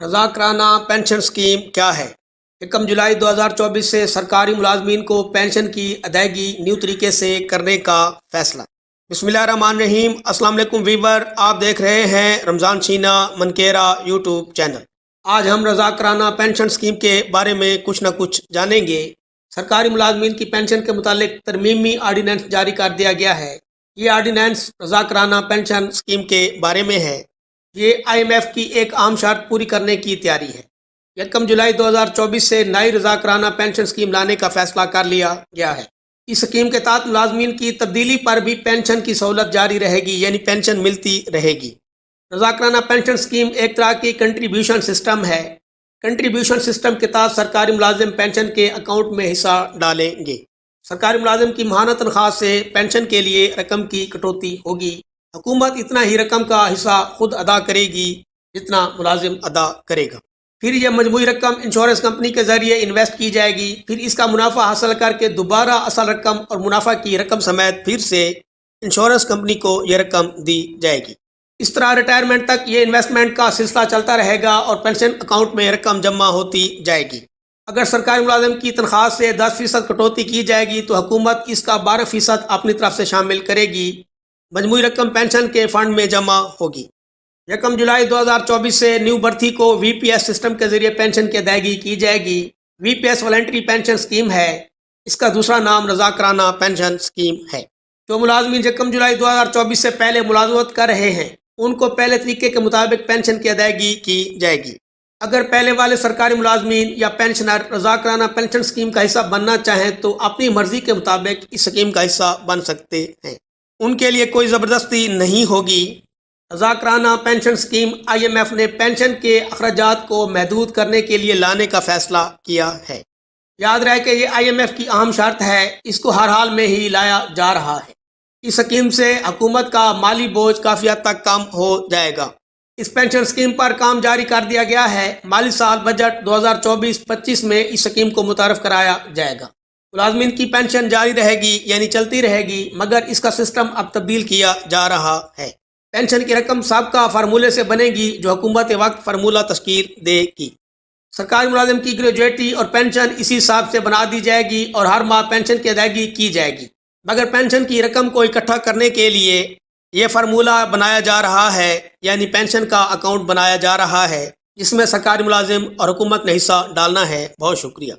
रज़ाकराना pension scheme क्या है? 1 जुलाई 2024 से सरकारी मुलाजमीन को पेंशन की अदायगी न्यू तरीके से करने का फैसला। बिस्मिल्लाहिर्रहमानिर्रहीम। अस्सलाम वालेकुम वीवर, आप देख रहे हैं रमज़ान शीना मनकेरा यूट्यूब चैनल। आज हम रज़ाकराना पेंशन स्कीम के बारे में कुछ न कुछ जानेंगे। सरकारी मुलाजमीन की पेंशन के मुतालिक तरमीमी आर्डीनेंस जारी कर दिया गया है। ये आर्डीनेंस रज़ाकराना पेंशन स्कीम के बारे में है। ये IMF की एक आम शर्त पूरी करने की तैयारी है। 1 जुलाई 2024 से नई रज़ाकराना पेंशन स्कीम लाने का फैसला कर लिया गया है। इस स्कीम के तहत मुलाजमीन की तब्दीली पर भी पेंशन की सहूलत जारी रहेगी, यानी पेंशन मिलती रहेगी। रज़ाकराना पेंशन स्कीम एक तरह की कंट्रीब्यूशन सिस्टम है। कंट्रीब्यूशन सिस्टम के तहत सरकारी मुलाजिम पेंशन के अकाउंट में हिस्सा डालेंगे। सरकारी मुलाजिम की माहाना तनख्वाह से पेंशन के लिए रकम की कटौती होगी। हुकूमत इतना ही रकम का हिस्सा खुद अदा करेगी जितना मुलाजिम अदा करेगा। फिर यह मजमूई रकम इंश्योरेंस कंपनी के जरिए इन्वेस्ट की जाएगी। फिर इसका मुनाफा हासिल करके दोबारा असल रकम और मुनाफा की रकम समेत फिर से इंश्योरेंस कंपनी को यह रकम दी जाएगी। इस तरह रिटायरमेंट तक ये इन्वेस्टमेंट का सिलसिला चलता रहेगा और पेंशन अकाउंट में रकम जमा होती जाएगी। अगर सरकारी मुलाजिम की तनख्वाह से 10% कटौती की जाएगी तो हुकूमत इसका 12% अपनी तरफ से शामिल करेगी। मजमूई रकम पेंशन के फंड में जमा होगी। 1 जुलाई 2024 से न्यू भर्ती को VPS सिस्टम के जरिए पेंशन की अदायगी की जाएगी। VPS वॉलंटरी पेंशन स्कीम है। इसका दूसरा नाम रज़ाकराना पेंशन स्कीम है। जो मुलाजमीन 1 जुलाई 2024 से पहले मुलाजमत कर रहे हैं उनको पहले तरीके के मुताबिक पेंशन की अदायगी की जाएगी। अगर पहले वाले सरकारी मुलाजमीन या पेंशनर रज़ाकराना पेंशन स्कीम का हिस्सा बनना चाहें तो अपनी मर्जी के मुताबिक इस स्कीम का हिस्सा बन सकते हैं। उनके लिए कोई ज़बरदस्ती नहीं होगी। रज़ाकराना पेंशन स्कीम IMF ने पेंशन के अखराजात को महदूद करने के लिए लाने का फैसला किया है। याद रहे कि ये IMF की अहम शर्त है, इसको हर हाल में ही लाया जा रहा है। इस स्कीम से हुकूमत का माली बोझ काफ़ी हद तक कम हो जाएगा। इस पेंशन स्कीम पर काम जारी कर दिया गया है। माली साल बजट 2024-25 में इस स्कीम को मुतारफ़ कराया जाएगा। मुलाजमीन की पेंशन जारी रहेगी, यानी चलती रहेगी, मगर इसका सिस्टम अब तब्दील किया जा रहा है। पेंशन की रकम सबका फार्मूले से बनेगी जो हुकूमत वक्त फार्मूला तश्कील देगी। सरकारी मुलाजिम की ग्रेजुएटी और पेंशन इसी हिसाब से बना दी जाएगी और हर माह पेंशन की अदायगी की जाएगी। मगर पेंशन की रकम को इकट्ठा करने के लिए ये फार्मूला बनाया जा रहा है, यानी पेंशन का अकाउंट बनाया जा रहा है जिसमें सरकारी मुलाजिम और हुकूमत ने हिस्सा डालना है। बहुत शुक्रिया।